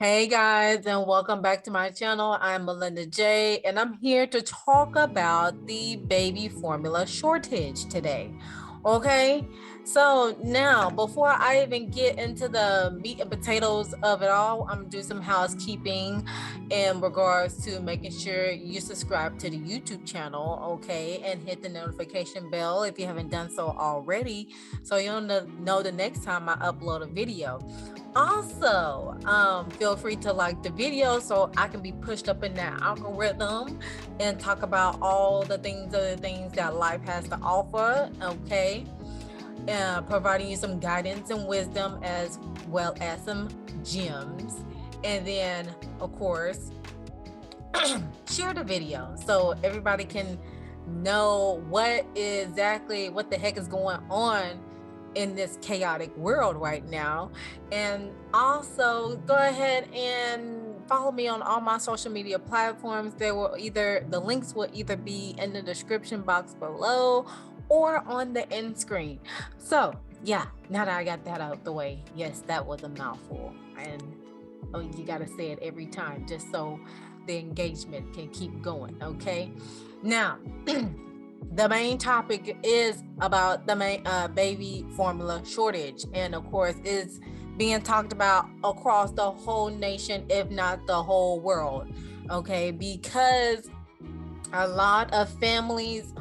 Hey guys, and welcome back to my channel. I'm Melinda J, and I'm here to talk about the baby formula shortage today. Okay, so now before I even get into the meat and potatoes of it all, I'm gonna do some housekeeping in regards to making sure you subscribe to the YouTube channel, okay, and hit the notification bell if you haven't done so already, so you'll know the next time I upload a video. Also, feel free to like the video so I can be pushed up in that algorithm and talk about all the other things that life has to offer. Okay, providing you some guidance and wisdom as well as some gems. And then, of course, share the video so everybody can know what the heck is going on in this chaotic world right now. And also go ahead and follow me on all my social media platforms. The links will either be in the description box below or on the end screen. So yeah, now that I got that out the way, yes, that was a mouthful, and you got to say it every time just so the engagement can keep going. Okay, now the main topic is about the baby formula shortage, and of course is being talked about across the whole nation, if not the whole world. Okay, because a lot of families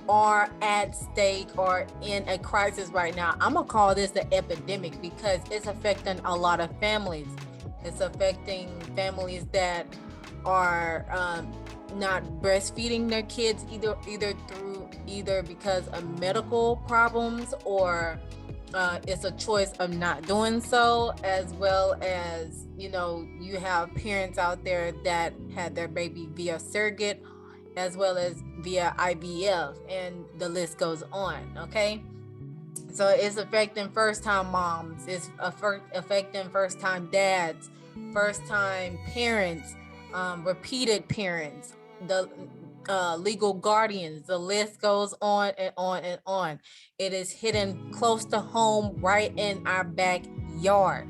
are at stake or in a crisis right now. I'm gonna call this the epidemic because it's affecting a lot of families. It's affecting families that are not breastfeeding their kids either because of medical problems, or it's a choice of not doing so, as well as you have parents out there that had their baby via surrogate as well as via IVF, and the list goes on. Okay, so it's affecting first-time moms, it's affecting first-time dads, first-time parents, repeated parents, the legal guardians. The list goes on and on and on. It is hidden close to home, right in our backyard.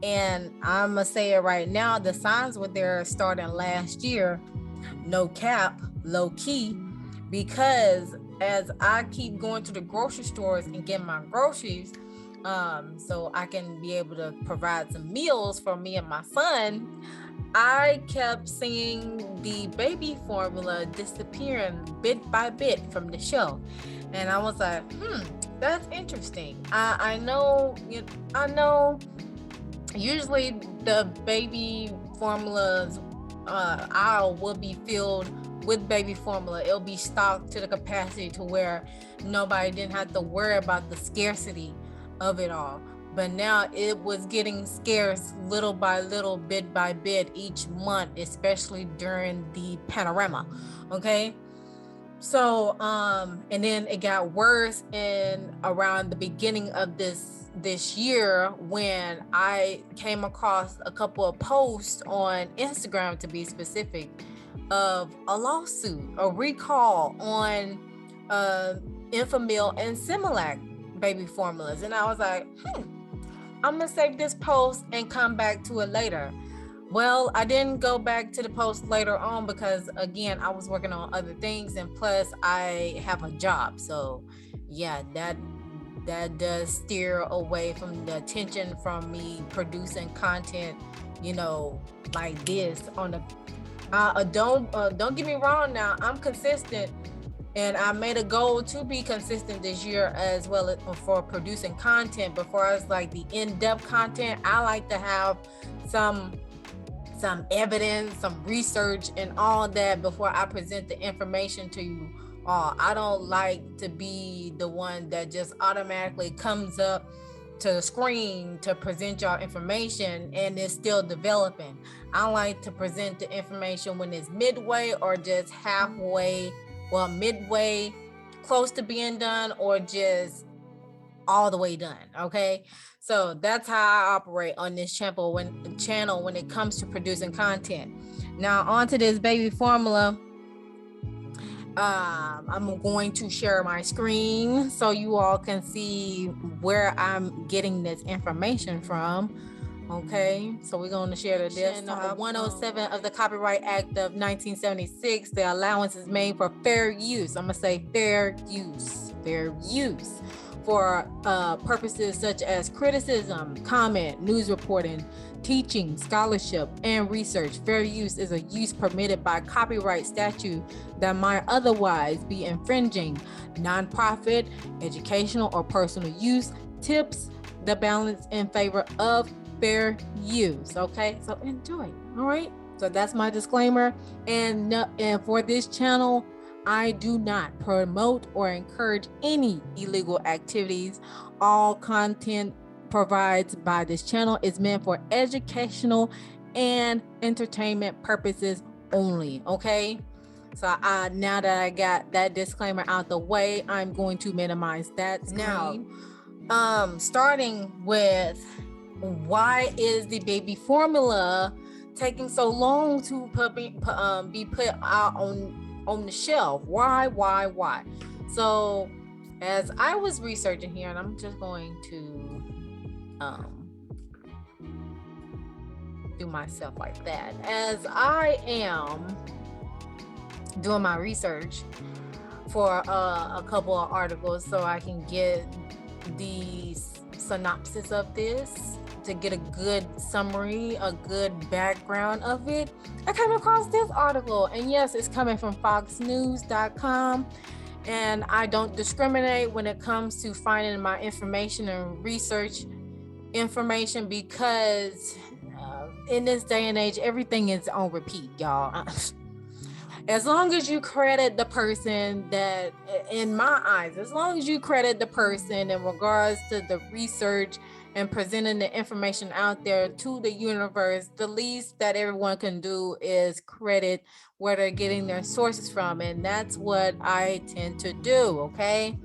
And I'm gonna say it right now, the signs were there starting last year, no cap, low key, because as I keep going to the grocery stores and getting my groceries, so I can be able to provide some meals for me and my son, I kept seeing the baby formula disappearing bit by bit from the shelf. And I was like, that's interesting. I know usually the baby formulas aisle will be filled with baby formula. It'll be stocked to the capacity to where nobody didn't have to worry about the scarcity of it all. But now it was getting scarce little by little, bit by bit each month, especially during the panorama. Okay, so and then it got worse in around the beginning of this year, when I came across a couple of posts on Instagram, to be specific, of a lawsuit, a recall on Enfamil and Similac baby formulas. And I was like, I'm gonna save this post and come back to it later. Well, I didn't go back to the post later on because, again, I was working on other things, and plus I have a job. So yeah, that does steer away from the attention from me producing content, like this on the don't get me wrong. Now I'm consistent, and I made a goal to be consistent this year as well as for producing content. But for us, like the in-depth content, I like to have some evidence, some research, and all that before I present the information to you all. I don't like to be the one that just automatically comes up to the screen to present y'all information and it's still developing. I like to present the information when it's midway or just halfway, well, midway, close to being done, or just all the way done. Okay, so that's how I operate on this channel when it comes to producing content. Now onto this baby formula. I'm going to share my screen so you all can see where I'm getting this information from. Okay, so we're going to share the desktop. Number 107 of the Copyright Act of 1976, the allowance is made for fair use. I'm going to say fair use for purposes such as criticism, comment, news reporting, teaching, scholarship, and research. Fair use is a use permitted by copyright statute that might otherwise be infringing. Nonprofit, educational, or personal use tips the balance in favor of fair use. Okay, so enjoy. All right, so that's my disclaimer. And for this channel, I do not promote or encourage any illegal activities. All content provided by this channel is meant for educational and entertainment purposes only. Okay, so now that I got that disclaimer out the way, I'm going to minimize that screen. Now, starting with, why is the baby formula taking so long to be put out on the shelf? Why? So as I was researching here, and I'm just going to do myself like that, as I am doing my research for a couple of articles so I can get the synopsis of this, to get a good summary, a good background of it. I came across this article, and yes, it's coming from foxnews.com, and I don't discriminate when it comes to finding my information and research information, because in this day and age, everything is on repeat, y'all. As long as you credit the person that, in my eyes, as long as you credit the person in regards to the research and presenting the information out there to the universe, the least that everyone can do is credit where they're getting their sources from. And that's what I tend to do, okay?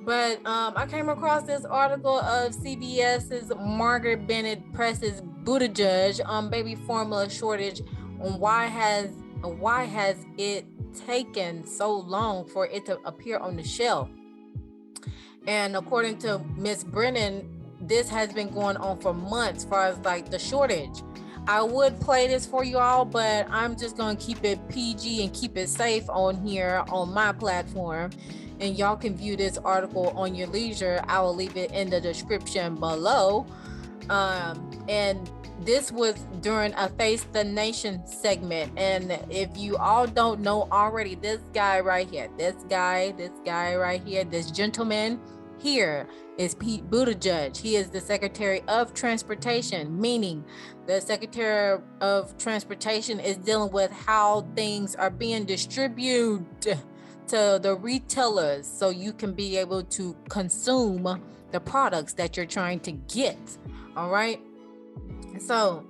But I came across this article of CBS's Margaret Bennett Press's Buttigieg on baby formula shortage, on why has it taken so long for it to appear on the shelf. And according to Miss Brennan, this has been going on for months, as far as like the shortage. I would play this for you all, but I'm just going to keep it PG and keep it safe on here on my platform. And y'all can view this article on your leisure. I will leave it in the description below. And this was during a Face the Nation segment. And if you all don't know already, this guy right here, this gentleman here is Pete Buttigieg. He is the Secretary of Transportation, meaning the Secretary of Transportation is dealing with how things are being distributed to the retailers so you can be able to consume the products that you're trying to get. All right. So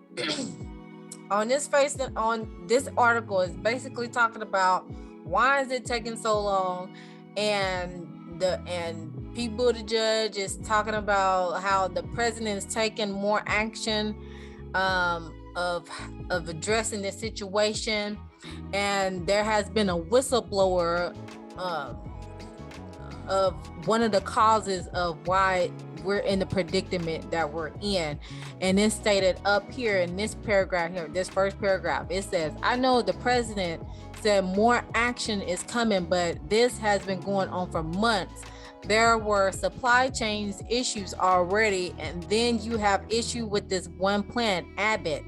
on this article is basically talking about why is it taking so long, and Pete Buttigieg is talking about how the president is taking more action of addressing this situation, and there has been a whistleblower of one of the causes of why we're in the predicament that we're in. And it's stated up here in this paragraph here, this first paragraph, it says, I know the president said more action is coming, but this has been going on for months. There were supply chains issues already, and then you have issue with this one plant, Abbott.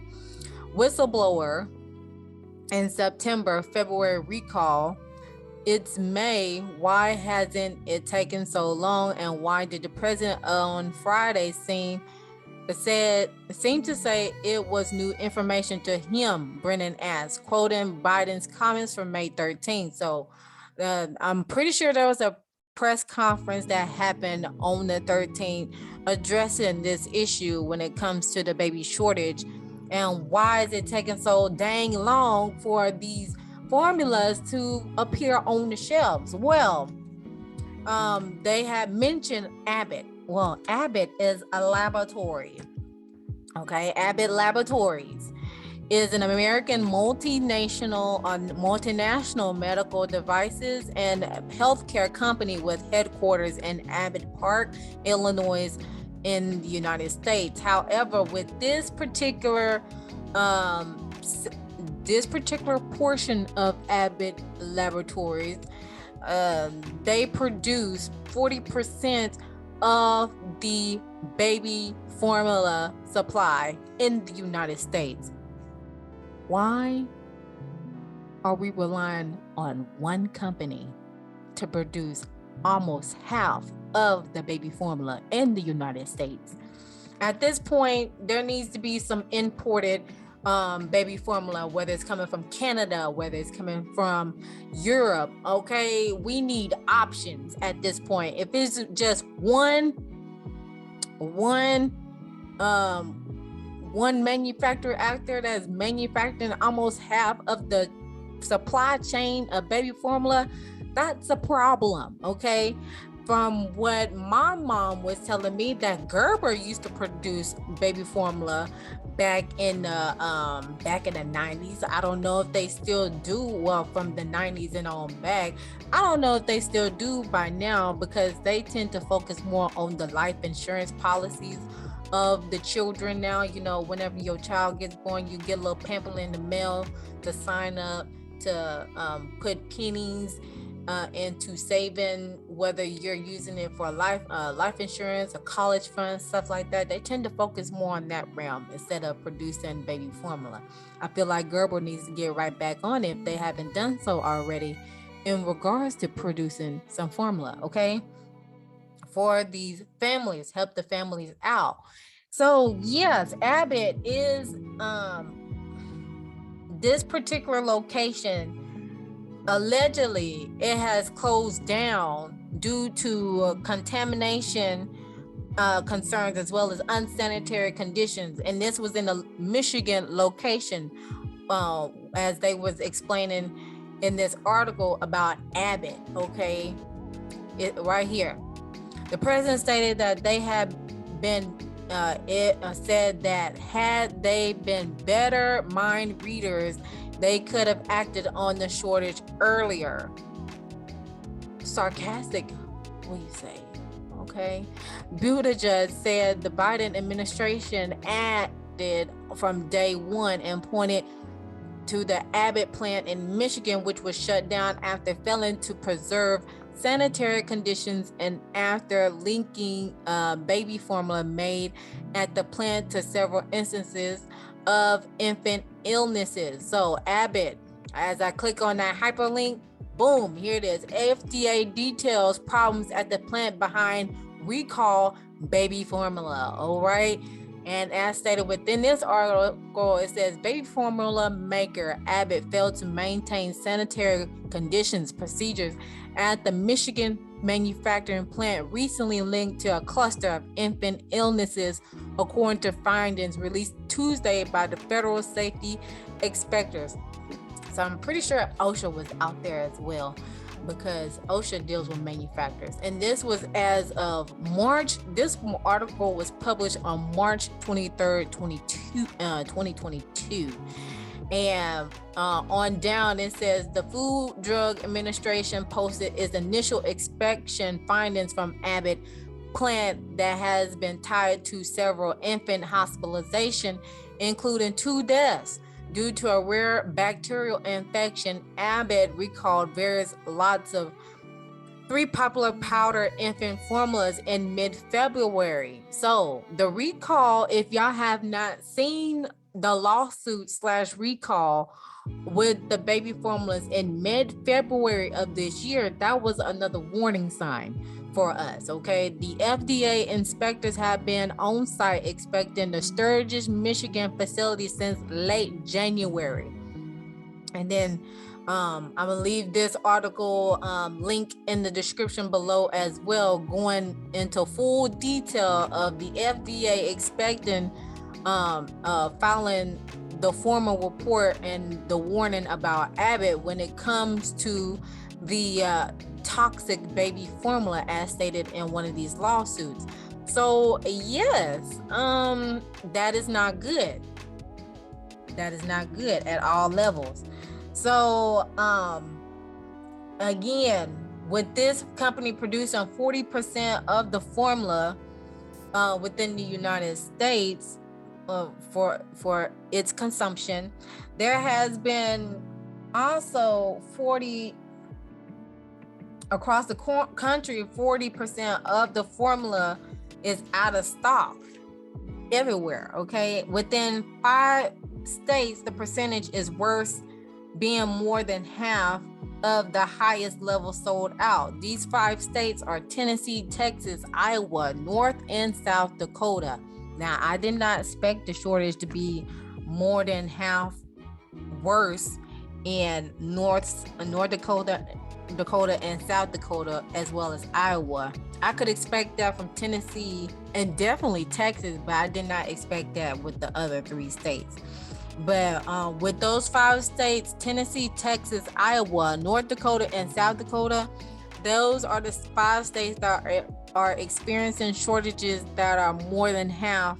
Whistleblower in September, February recall. It's May. Why hasn't it taken so long? And why did the president on Friday seem to say it was new information to him? Brennan asked, quoting Biden's comments from May 13th. So I'm pretty sure there was a press conference that happened on the 13th addressing this issue when it comes to the baby shortage. And why is it taking so dang long for these formulas to appear on the shelves? Well, they had mentioned Abbott. Well, Abbott is a laboratory. Okay, Abbott Laboratories is an American multinational medical devices and healthcare company with headquarters in Abbott Park, Illinois, in the United States. However, with this particular um, portion of Abbott Laboratories, they produce 40% of the baby formula supply in the United States. Why are we relying on one company to produce almost half of the baby formula in the United States? At this point, there needs to be some imported baby formula, whether it's coming from Canada, whether it's coming from Europe. Okay, we need options at this point. If it's just one manufacturer out there that's manufacturing almost half of the supply chain of baby formula, that's a problem. Okay, from what my mom was telling me, that Gerber used to produce baby formula back in the 90s. I don't know if they still do. Well, from the 90s and on back, I don't know if they still do by now, because they tend to focus more on the life insurance policies of the children now. You know, whenever your child gets born, you get a little pamphlet in the mail to sign up to put pennies into saving, whether you're using it for life insurance, a college fund, stuff like that. They tend to focus more on that realm instead of producing baby formula. I feel like Gerber needs to get right back on it if they haven't done so already in regards to producing some formula, okay, for these families, help the families out. So yes, Abbott is this particular location, allegedly it has closed down due to contamination concerns, as well as unsanitary conditions. And this was in a Michigan location, as they was explaining in this article about Abbott. Okay, it right here. The president stated that they had been said that had they been better mind readers, they could have acted on the shortage earlier. Sarcastic, what do you say? Okay. Buttigieg said the Biden administration acted from day one and pointed to the Abbott plant in Michigan, which was shut down after failing to preserve sanitary conditions and after linking baby formula made at the plant to several instances of infant illnesses. So Abbott, as I click on that hyperlink, boom, here it is. FDA details problems at the plant behind recall baby formula. All right. And as stated within this article, it says baby formula maker Abbott failed to maintain sanitary conditions procedures at the Michigan manufacturing plant, recently linked to a cluster of infant illnesses, according to findings released Tuesday by the federal safety inspectors. So I'm pretty sure OSHA was out there as well, because OSHA deals with manufacturers. And this was as of March. This article was published on March 23rd, 2022. And on down, it says the Food Drug Administration posted its initial inspection findings from Abbott plant that has been tied to several infant hospitalization, including 2 deaths due to a rare bacterial infection. Abbott recalled various lots of 3 popular powder infant formulas in mid-February. So the recall, if y'all have not seen the lawsuit / recall with the baby formulas in mid-February of this year, that was another warning sign for us. Okay, the FDA inspectors have been on site inspecting the Sturgis, Michigan facility since late January. And then I'm gonna leave this article link in the description below as well, going into full detail of the FDA expecting filing the formal report and the warning about Abbott when it comes to the toxic baby formula, as stated in one of these lawsuits. So yes, that is not good. That is not good at all levels. So again, with this company producing 40% of the formula, within the United States for its consumption. There has been also 40 across the country. 40% of the formula is out of stock everywhere. Okay, within 5 states, the percentage is worse, being more than half of the highest level sold out. These 5 states are Tennessee, Texas, Iowa, North and South Dakota. Now, I did not expect the shortage to be more than half worse in North Dakota and South Dakota, as well as Iowa. I could expect that from Tennessee and definitely Texas, but I did not expect that with the other 3 states. But with those 5 states, Tennessee, Texas, Iowa, North Dakota, and South Dakota, those are the 5 states that are experiencing shortages that are more than half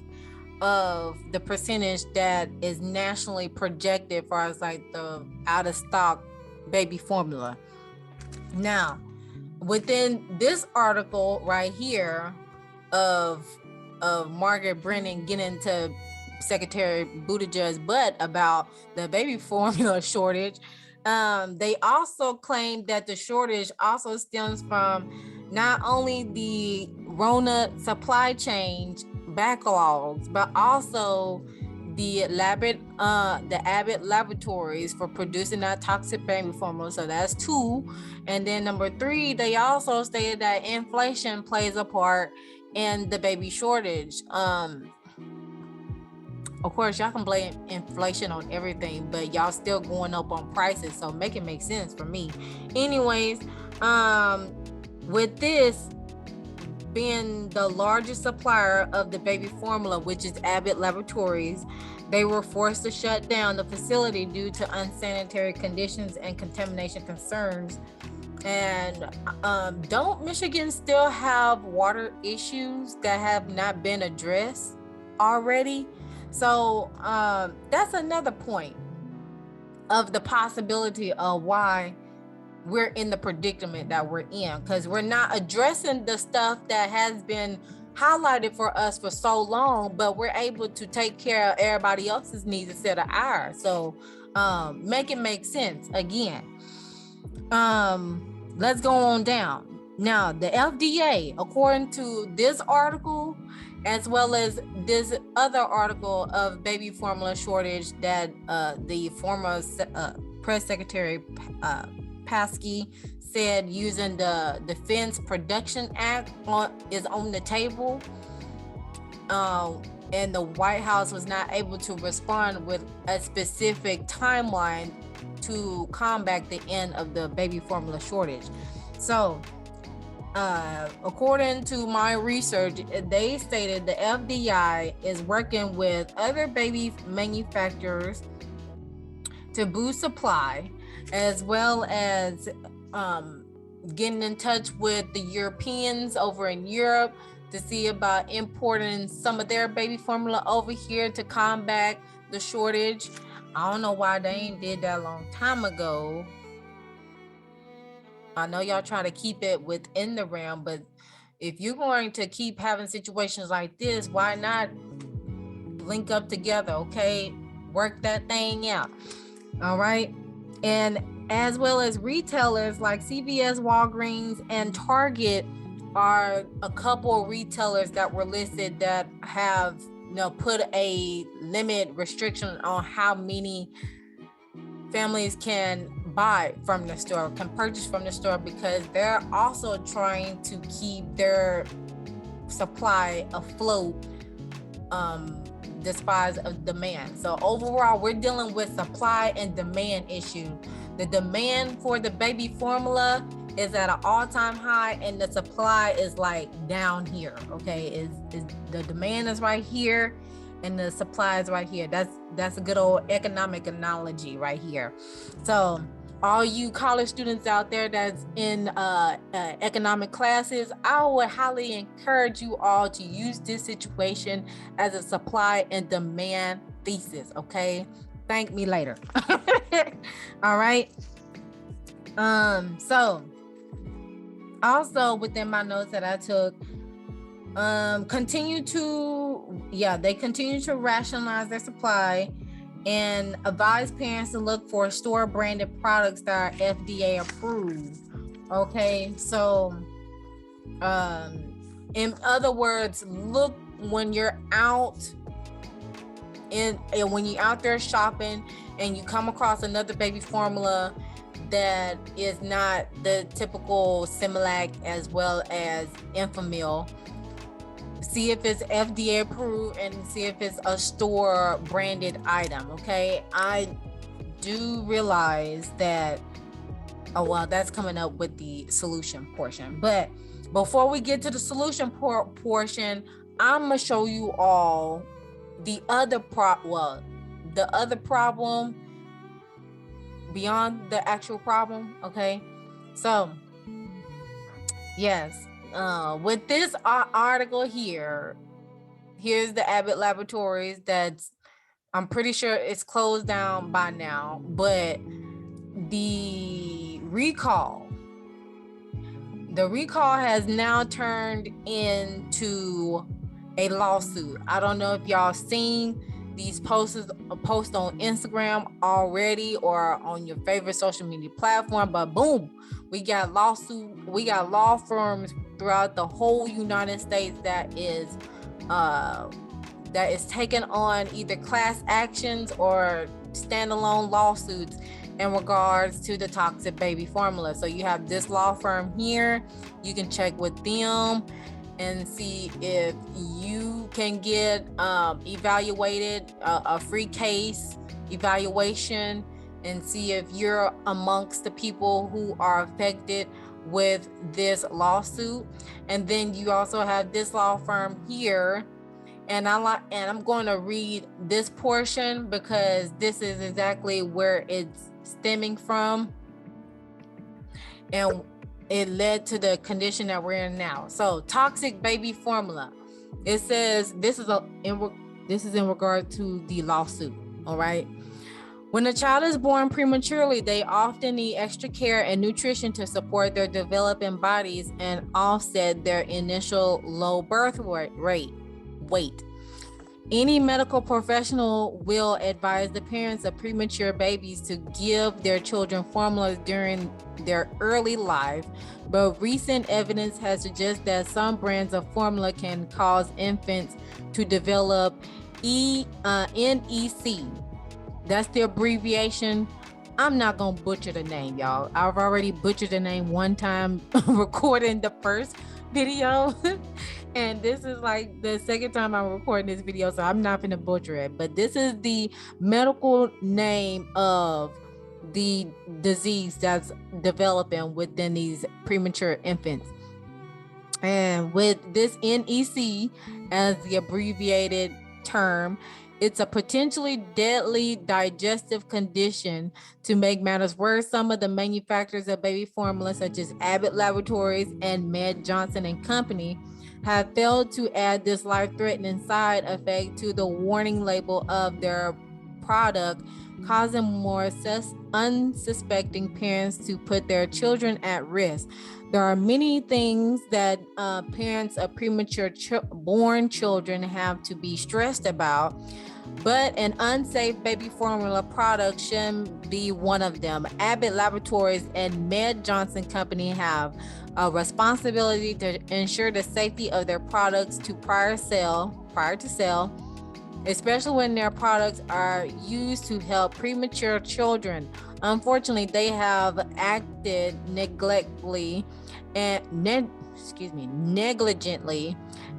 of the percentage that is nationally projected for as like the out of stock baby formula. Now, within this article right here of Margaret Brennan getting into Secretary Buttigieg's butt about the baby formula shortage, they also claimed that the shortage also stems from not only the Rona supply chain backlogs, but also the Abbott Laboratories for producing that toxic baby formula. So that's 2. And then number 3, they also stated that inflation plays a part in the baby shortage. Of course, y'all can blame inflation on everything, but y'all still going up on prices, so make it make sense for me. Anyways, with this being the largest supplier of the baby formula, which is Abbott Laboratories, they were forced to shut down the facility due to unsanitary conditions and contamination concerns. And don't Michigan still have water issues that have not been addressed already? So that's another point of the possibility of why we're in the predicament that we're in, because we're not addressing the stuff that has been highlighted for us for so long, but we're able to take care of everybody else's needs instead of ours. So make it make sense again. Let's go on down. Now, the FDA, according to this article, as well as this other article of baby formula shortage that the former press secretary Paskey said using the Defense Production Act is on the table, and the White House was not able to respond with a specific timeline to combat the end of the baby formula shortage. So according to my research, they stated the FBI is working with other baby manufacturers to boost supply, as well as getting in touch with the Europeans over in Europe to see about importing some of their baby formula over here to combat the shortage. I don't know why they ain't did that a long time ago. I know y'all try to keep it within the realm, but if you're going to keep having situations like this, why not link up together, okay? Work that thing out, all right? And as well as retailers like CVS, Walgreens, and Target are a couple of retailers that were listed that have, put a limit restriction on how many families can buy from the store, can purchase from the store, because they're also trying to keep their supply afloat despite of demand. So overall, we're dealing with supply and demand issue. The demand for the baby formula is at an all-time high, and the supply is like down here. Okay, is the demand is right here and the supply is right here. That's a good old economic analogy right here. So all you college students out there that's in economic classes, I would highly encourage you all to use this situation as a supply and demand thesis, okay? Thank me later. All right. So also within my notes that I took, continue to rationalize their supply and advise parents to look for store branded products that are FDA approved. Okay, so in other words, look when you're out and when you're out there shopping and you come across another baby formula that is not the typical Similac as well as Enfamil, see if it's FDA approved and see if it's a store branded item. Okay, I do realize that, oh well, that's coming up with the solution portion, but before we get to the solution portion, I'm gonna show you all the other problem beyond the actual problem. Okay, so yes, with this article here's the Abbott Laboratories. That's, I'm pretty sure it's closed down by now, but the recall has now turned into a lawsuit. I don't know if y'all seen these posts on Instagram already or on your favorite social media platform, but boom, we got law firms throughout the whole United States that is taking on either class actions or standalone lawsuits in regards to the toxic baby formula. So you have this law firm here. You can check with them and see if you can get evaluated, a free case evaluation, and see if you're amongst the people who are affected with this lawsuit. And then you also have this law firm here, and I'm going to read this portion because this is exactly where it's stemming from, and it led to the condition that we're in now. So toxic baby formula, it says this is in regard to the lawsuit. All right, when a child is born prematurely, they often need extra care and nutrition to support their developing bodies and offset their initial low birth weight. Any medical professional will advise the parents of premature babies to give their children formulas during their early life, but recent evidence has suggested that some brands of formula can cause infants to develop NEC. That's the abbreviation. I'm not gonna butcher the name, y'all. I've already butchered the name one time recording the first video. And this is like the second time I'm recording this video, so I'm not gonna butcher it. But this is the medical name of the disease that's developing within these premature infants. And with this NEC as the abbreviated term, it's a potentially deadly digestive condition. To make matters worse, some of the manufacturers of baby formula, such as Abbott Laboratories and Med Johnson and Company, have failed to add this life-threatening side effect to the warning label of their product, causing more unsuspecting parents to put their children at risk. There are many things that parents of premature born children have to be stressed about, but an unsafe baby formula product shouldn't be one of them. Abbott Laboratories and Med Johnson Company have a responsibility to ensure the safety of their products prior to sale, especially when their products are used to help premature children. Unfortunately, they have acted negligently,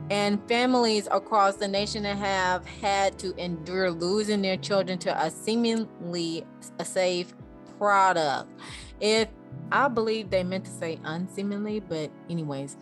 and families across the nation have had to endure losing their children to a seemingly safe product. I believe they meant to say unseemingly, but anyways,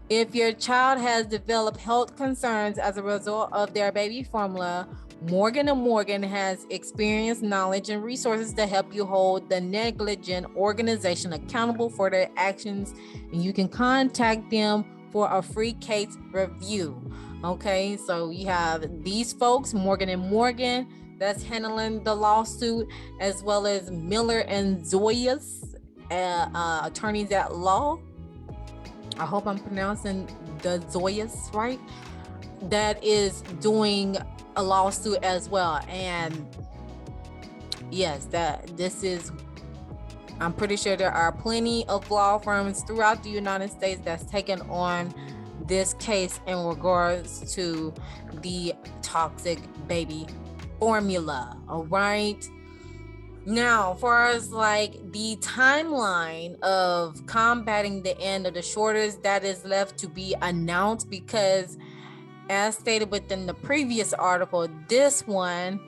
if your child has developed health concerns as a result of their baby formula, Morgan & Morgan has experience, knowledge, and resources to help you hold the negligent organization accountable for their actions, and you can contact them for a free case review. Okay, so you have these folks, Morgan & Morgan, that's handling the lawsuit, as well as Miller and Zoyas, attorneys at law. I hope I'm pronouncing the Zoyas right, that is doing a lawsuit as well. And yes, I'm pretty sure there are plenty of law firms throughout the United States that's taken on this case in regards to the toxic baby formula. All right. Now, far as like the timeline of combating the end of the shortage, that is left to be announced, because as stated within the previous article, this one,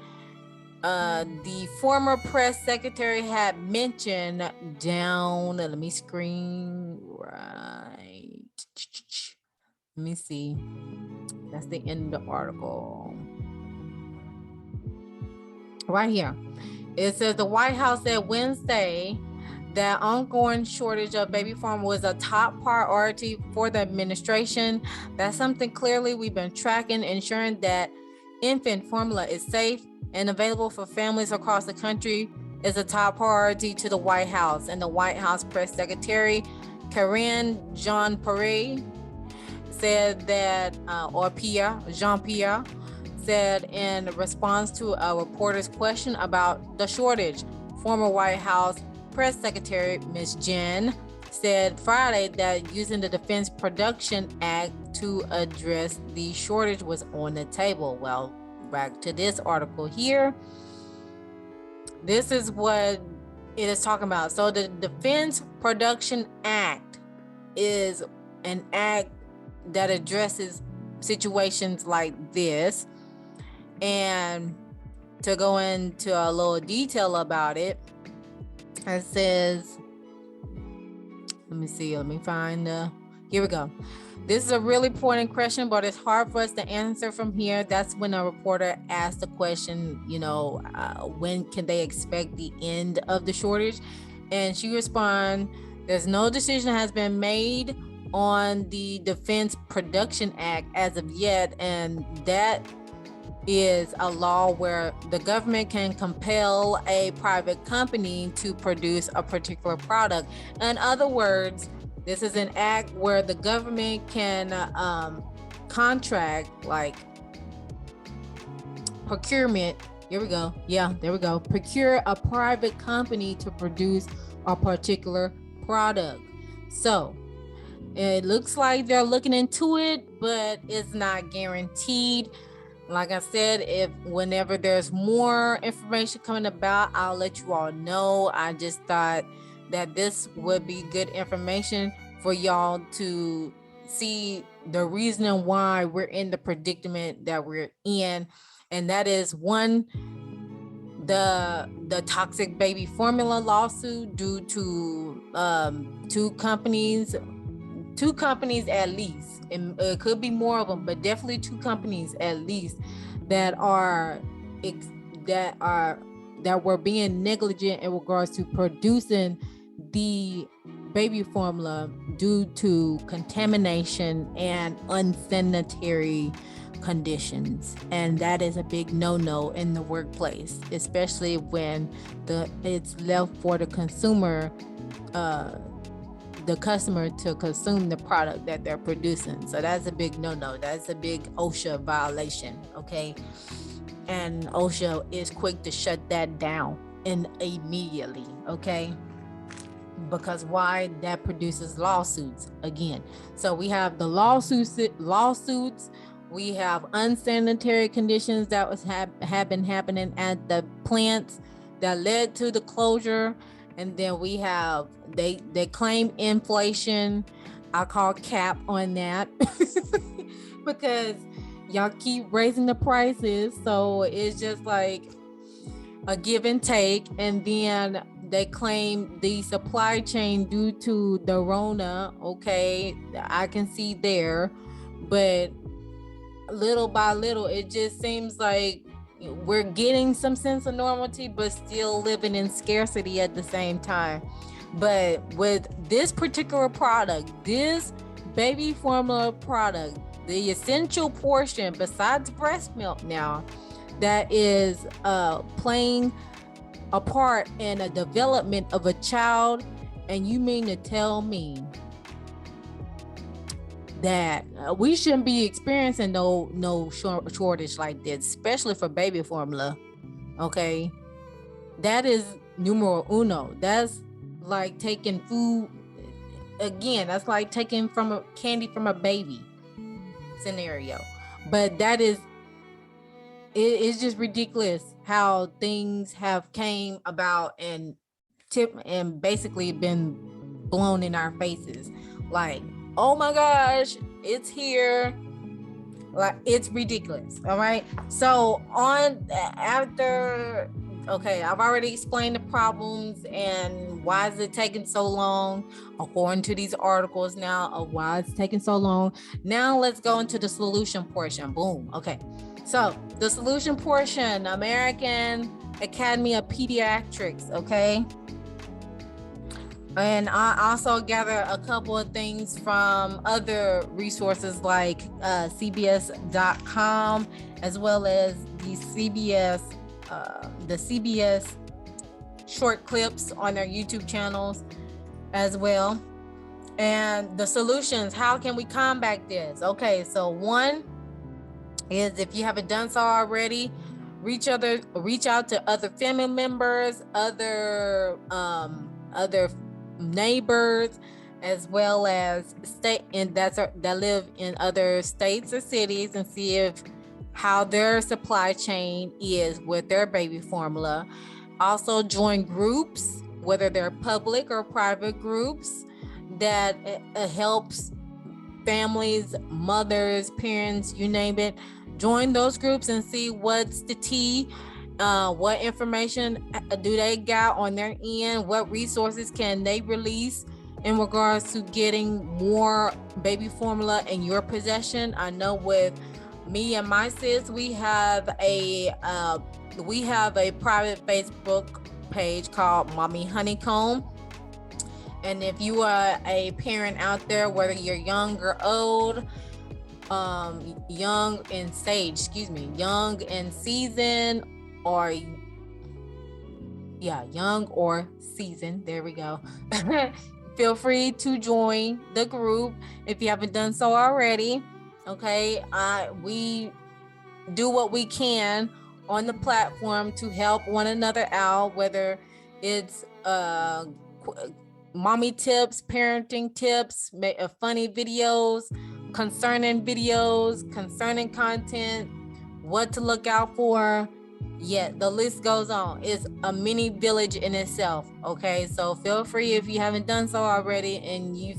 the former press secretary had mentioned down, let me screen right. Let me see. That's the end of the article. Right here. It says the White House said Wednesday that ongoing shortage of baby formula was a top priority for the administration. That's something clearly we've been tracking, ensuring that infant formula is safe and available for families across the country is a top priority to the White House. And the White House press secretary, Karine Jean-Pierre, said that, Jean-Pierre, said in response to a reporter's question about the shortage. Former White House Press Secretary Ms. Jen said Friday that using the Defense Production Act to address the shortage was on the table. Well, back to this article here. This is what it is talking about. So the Defense Production Act is an act that addresses situations like this. And to go into a little detail about it, it says, let me find here we go. This is a really important question, but it's hard for us to answer from here. That's when a reporter asked the question, when can they expect the end of the shortage? And she responded, there's no decision has been made on the Defense Production Act as of yet, and that is a law where the government can compel a private company to produce a particular product. In other words, this is an act where the government can contract, like procurement. Here we go. Yeah, there we go. Procure a private company to produce a particular product. So it looks like they're looking into it, but it's not guaranteed. Like I said, whenever there's more information coming about, I'll let you all know. I just thought that this would be good information for y'all to see the reason why we're in the predicament that we're in. And that is one, the toxic baby formula lawsuit due to two companies at least. It could be more of them, but definitely two companies at least that were being negligent in regards to producing the baby formula due to contamination and unsanitary conditions. And that is a big no-no in the workplace, especially when it's left for the consumer, the customer to consume the product that they're producing. So that's a big no-no. That's a big OSHA violation, okay? And OSHA is quick to shut that down immediately, okay? Because why? That produces lawsuits again. So we have the lawsuits. We have unsanitary conditions that have been happening at the plants that led to the closure. And then we have, they claim inflation. I call cap on that because y'all keep raising the prices. So it's just like a give and take. And then they claim the supply chain due to the Rona. Okay, I can see there. But little by little, it just seems like we're getting some sense of normality, but still living in scarcity at the same time. But with this particular product, this baby formula product, the essential portion besides breast milk now that is playing a part in a development of a child, and you mean to tell me that we shouldn't be experiencing no shortage like this, especially for baby formula. Okay, that is numero uno. That's like taking food again. That's like taking from a candy from a baby scenario. But that is it's just ridiculous how things have came about and basically been blown in our faces. Like, oh my gosh, it's here. Like, it's ridiculous. All right. So on after, okay, I've already explained the problems and why is it taking so long, according to these articles now of why it's taking so long. Now let's go into the solution portion. Boom. Okay. So the solution portion, American Academy of Pediatrics. Okay. And I also gather a couple of things from other resources like CBS.com, as well as the CBS short clips on their YouTube channels as well. And the solutions, how can we combat this? Okay, so one is, if you haven't done so already, reach out to other family members, other neighbors, as well as that live in other states or cities, and see if how their supply chain is with their baby formula. Also join groups, whether they're public or private groups, that helps families, mothers, parents, you name it. Join those groups and see what's the tea. What information do they got on their end? What resources can they release in regards to getting more baby formula in your possession? I know with me and my sis, we have a private Facebook page called Mommy Honeycomb. And if you are a parent out there, whether you're young or old, young and seasoned, or young or seasoned, there we go. Feel free to join the group if you haven't done so already. Okay, we do what we can on the platform to help one another out, whether it's mommy tips, parenting tips, funny videos, concerning content, what to look out for. Yeah, the list goes on. It's a mini village in itself. Okay, so feel free, if you haven't done so already, and you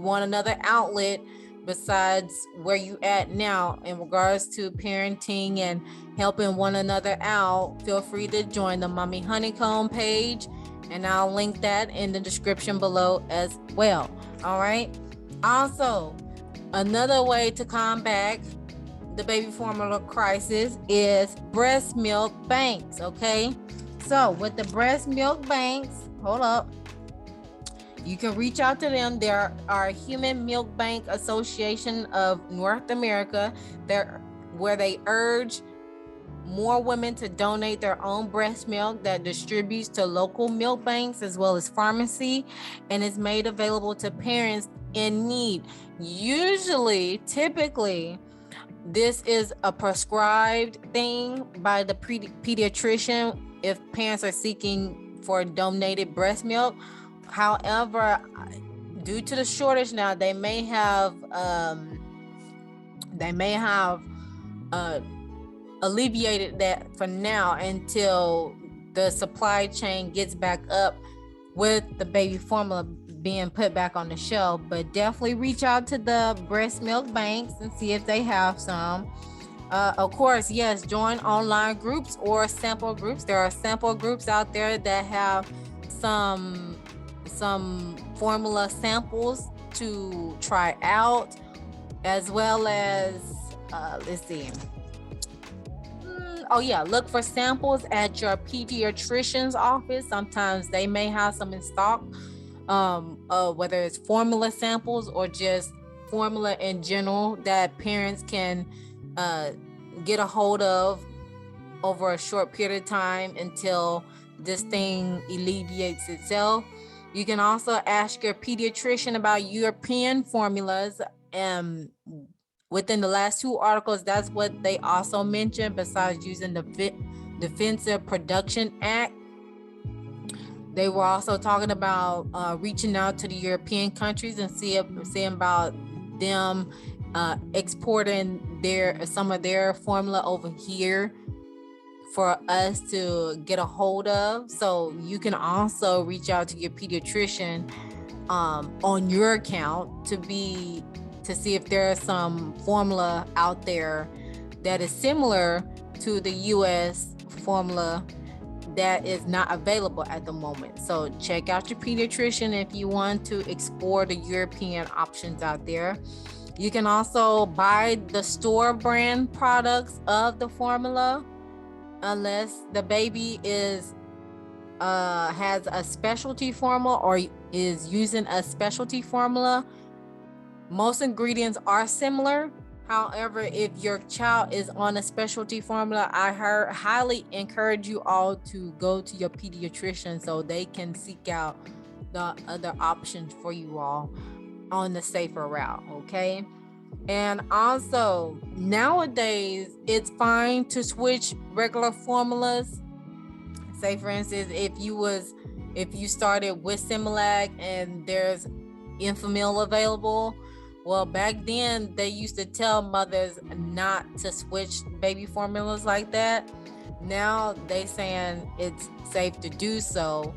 want another outlet besides where you at now in regards to parenting and helping one another out, feel free to join the Mommy Honeycomb page, and I'll link that in the description below as well. All right. Also, another way to combat the baby formula crisis is breast milk banks. Okay, so with the breast milk banks, hold up, you can reach out to them. There are Human Milk Bank Association of North America, where they urge more women to donate their own breast milk that distributes to local milk banks as well as pharmacy, and is made available to parents in need. Typically, this is a prescribed thing by the pediatrician if parents are seeking for donated breast milk. However, due to the shortage now, they may have alleviated that for now until the supply chain gets back up with the baby formula being put back on the shelf. But definitely reach out to the breast milk banks and see if they have some. Of course, yes, join online groups or sample groups. There are sample groups out there that have some formula samples to try out, as well as let's see. Look for samples at your pediatrician's office. Sometimes they may have some in stock, whether it's formula samples or just formula in general that parents can get a hold of over a short period of time until this thing alleviates itself. You can also ask your pediatrician about European formulas. Within the last 2 articles, that's what they also mentioned, besides using the Defensive Production Act. They were also talking about reaching out to the European countries and seeing about them exporting some of their formula over here for us to get a hold of. So you can also reach out to your pediatrician on your account to see if there's some formula out there that is similar to the US formula that is not available at the moment. So check out your pediatrician if you want to explore the European options out there. You can also buy the store brand products of the formula, unless the baby has a specialty formula or is using a specialty formula. Most ingredients are similar. However, if your child is on a specialty formula, I highly encourage you all to go to your pediatrician so they can seek out the other options for you all on the safer route, okay? And also, nowadays, it's fine to switch regular formulas. Say, for instance, if you started with Similac and there's Enfamil available, well, back then they used to tell mothers not to switch baby formulas like that. Now they saying it's safe to do so.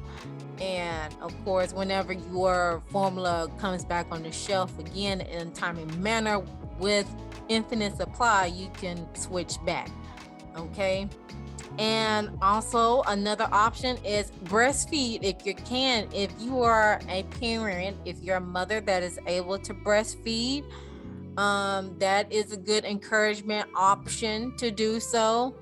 And of course, whenever your formula comes back on the shelf again in a timely manner with infinite supply, you can switch back. Okay. And also another option is breastfeed if you can. If you are a parent, if you're a mother that is able to breastfeed, that is a good encouragement option to do so.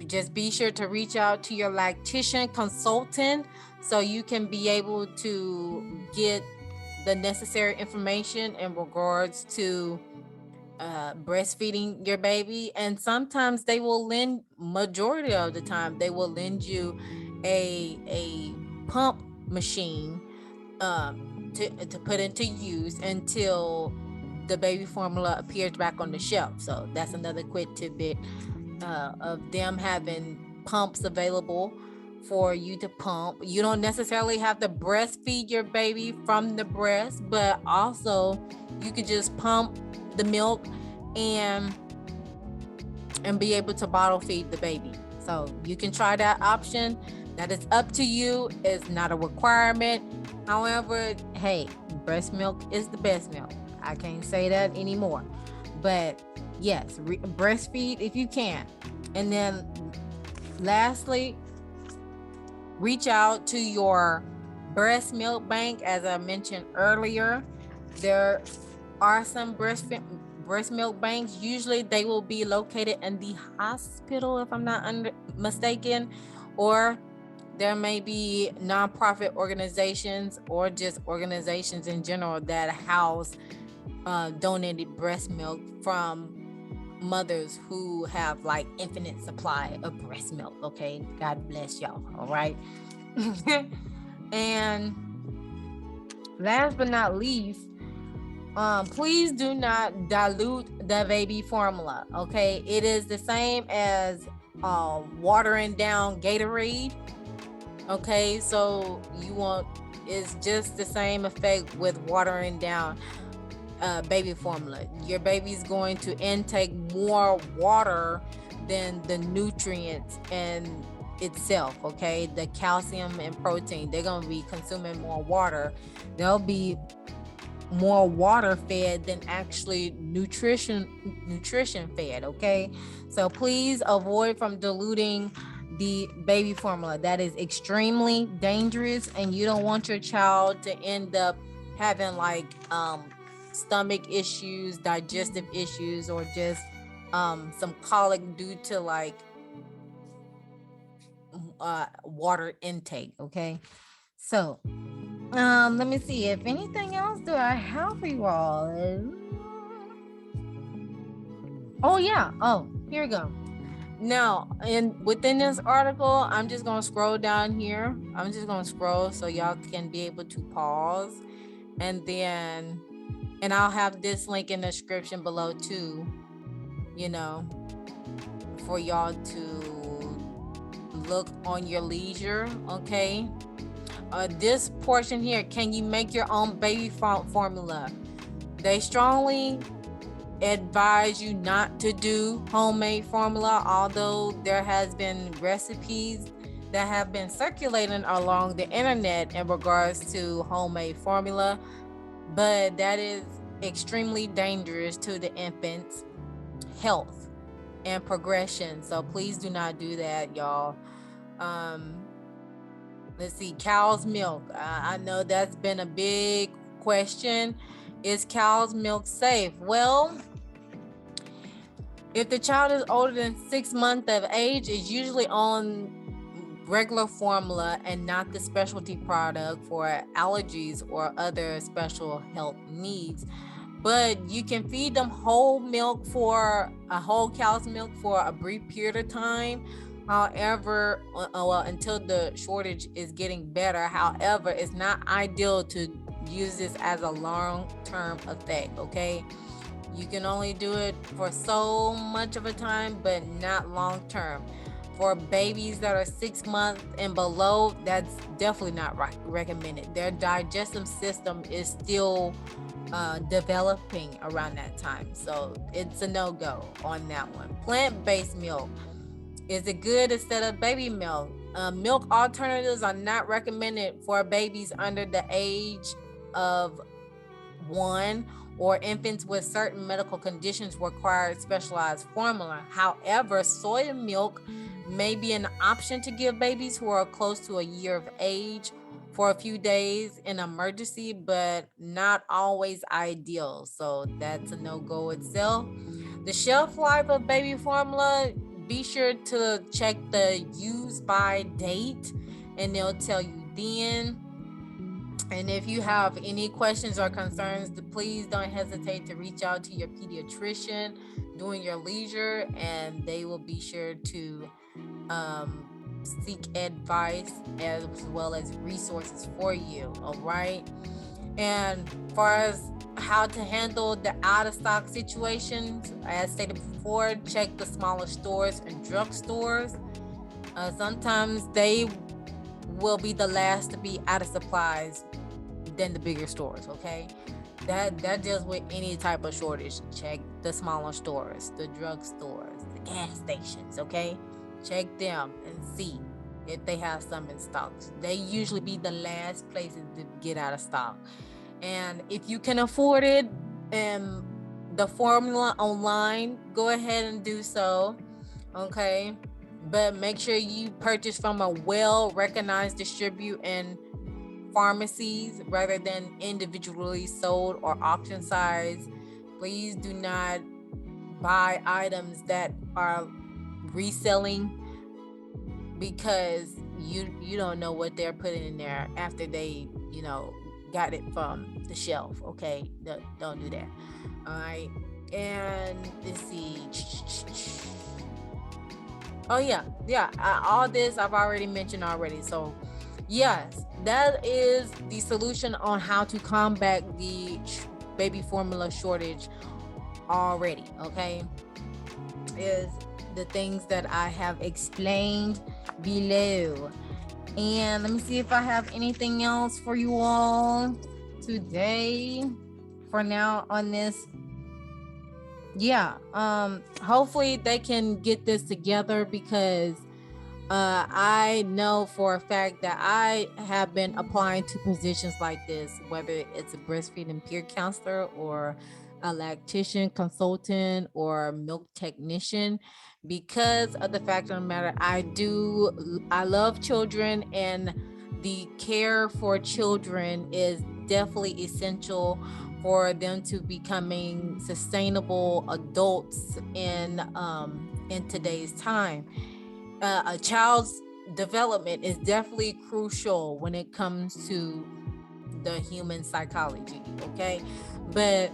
Just be sure to reach out to your lactation consultant so you can be able to get the necessary information in regards to breastfeeding your baby. And sometimes they will majority of the time they will lend you a pump machine to put into use until the baby formula appears back on the shelf. So that's another quick tidbit of them having pumps available for you to pump. You don't necessarily have to breastfeed your baby from the breast, but also you could just pump the milk and be able to bottle feed the baby. So you can try that option. That is up to you. It's not a requirement. However, hey, breast milk is the best milk. I can't say that anymore. But yes, breastfeed if you can. And then lastly, reach out to your breast milk bank. As I mentioned earlier, there are some breast milk banks. Usually they will be located in the hospital, if I'm not mistaken, or there may be nonprofit organizations or just organizations in general that house donated breast milk from mothers who have like infinite supply of breast milk. Okay, God bless y'all. All right. And last but not least, please do not dilute the baby formula. Okay, it is the same as watering down Gatorade. Okay, so it's just the same effect with watering down baby formula. Your baby's going to intake more water than the nutrients and itself. Okay, the calcium and protein, they're going to be consuming more water. They'll be more water fed than actually nutrition fed. Okay, so please avoid from diluting the baby formula. That is extremely dangerous, and you don't want your child to end up having like stomach issues, digestive issues, or just some colic due to like water intake. Okay, so let me see if anything else do I have for you all. Oh yeah, here we go. Now, and within this article, I'm just gonna scroll down here. I'm just gonna scroll so y'all can be able to pause, and then, and I'll have this link in the description below too. You know, for y'all to look on your leisure. Okay. This portion here, can you make your own baby formula? They strongly advise you not to do homemade formula, although there has been recipes that have been circulating along the internet in regards to homemade formula, but that is extremely dangerous to the infant's health and progression. So please do not do that, y'all. Let's see, cow's milk. I know that's been a big question. Is cow's milk safe? Well, if the child is older than 6 months of age, it's usually on regular formula and not the specialty product for allergies or other special health needs. But you can feed them whole milk for a whole cow's milk for a brief period of time. However, well, until the shortage is getting better. However, it's not ideal to use this as a long-term effect, okay? You can only do it for so much of a time, but not long-term. For babies that are 6 months and below, that's definitely not recommended. Their digestive system is still developing around that time, so it's a no-go on that one. Plant-based milk, is it good instead of baby milk? Milk alternatives are not recommended for babies under the age of 1 or infants with certain medical conditions require specialized formula. However, soy milk may be an option to give babies who are close to a year of age for a few days in emergency, but not always ideal. So that's a no-go itself. The shelf life of baby formula, be sure to check the use by date and they'll tell you then. And if you have any questions or concerns, please don't hesitate to reach out to your pediatrician during your leisure, and they will be sure to seek advice as well as resources for you. All right. And as far as how to handle the out of stock situations, as stated before, check the smaller stores and drugstores. Sometimes they will be the last to be out of supplies than the bigger stores. Okay, that deals with any type of shortage. Check the smaller stores, the drugstores, the gas stations. Okay, check them and see if they have some in stock. They usually be the last places to get out of stock. And if you can afford it and the formula online, go ahead and do so. Okay, but make sure you purchase from a well-recognized distributor and pharmacies rather than individually sold or auction size. Please do not buy items that are reselling, because you don't know what they're putting in there after they got it from the shelf. Okay, don't do that. All right. And let's see. Oh yeah, all this I've already mentioned already. So yes, that is the solution on how to combat the baby formula shortage already. Okay, is the things that I have explained below. And let me see if I have anything else for you all today for now on this. Hopefully they can get this together, because I know for a fact that I have been applying to positions like this, whether it's a breastfeeding peer counselor or a lactation consultant or milk technician, because of the fact of the matter, I love children, and the care for children is definitely essential for them to becoming sustainable adults in today's time. A child's development is definitely crucial when it comes to the human psychology. Okay, but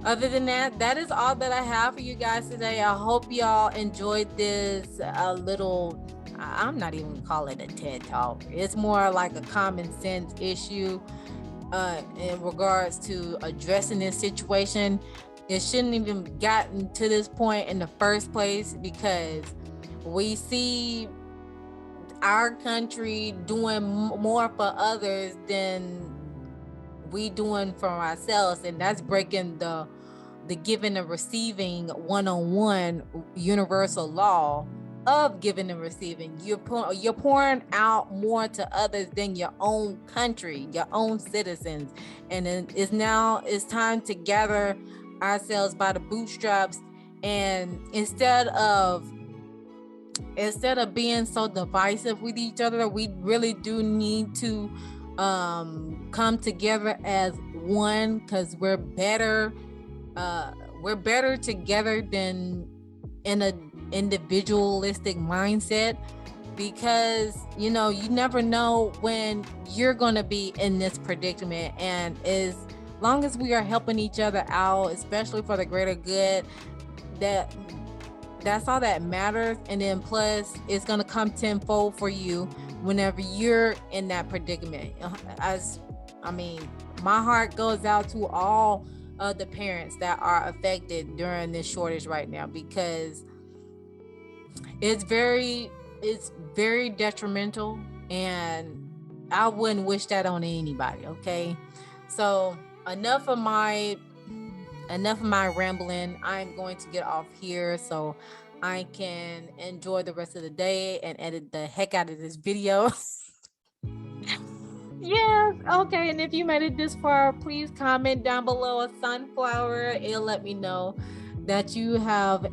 Other than that, that is all that I have for you guys today. I hope y'all enjoyed this little, I'm not even call it a TED talk. It's more like a common sense issue in regards to addressing this situation. It shouldn't even gotten to this point in the first place, because we see our country doing more for others than we doing for ourselves, and that's breaking the giving and receiving one-on-one universal law of giving and receiving. You're pouring out more to others than your own country, your own citizens. And it's time to gather ourselves by the bootstraps, and instead of being so divisive with each other, we really do need to come together as one, because we're better together than in a individualistic mindset, because you never know when you're going to be in this predicament. And as long as we are helping each other out, especially for the greater good, that's all that matters. And then plus, it's going to come tenfold for you whenever you're in that predicament. My heart goes out to all of the parents that are affected during this shortage right now, because it's very detrimental, and I wouldn't wish that on anybody. Okay, so enough of my rambling. I'm going to get off here so I can enjoy the rest of the day and edit the heck out of this video. Yes, okay. And if you made it this far, please comment down below a sunflower. It'll let me know that you have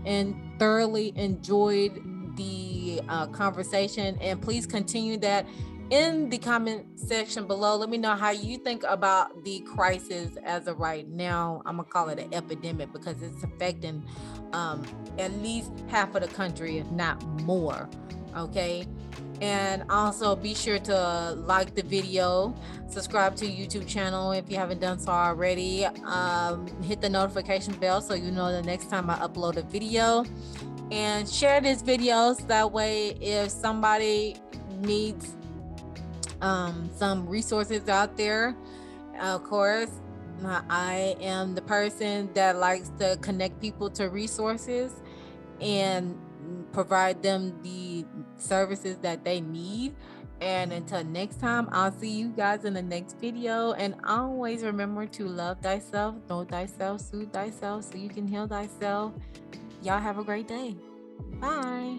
thoroughly enjoyed the conversation. And please continue that in the comment section below. Let me know how you think about the crisis as of right now. I'm gonna call it an epidemic, because it's affecting at least half of the country, if not more. Okay. And also be sure to like the video, subscribe to YouTube channel if you haven't done so already. Hit the notification bell so you know the next time I upload a video, and share this video so that way if somebody needs some resources out there. Of course, I am the person that likes to connect people to resources and provide them the services that they need. And until next time, I'll see you guys in the next video. And always remember to love thyself, know thyself, soothe thyself, so you can heal thyself. Y'all have a great day. Bye.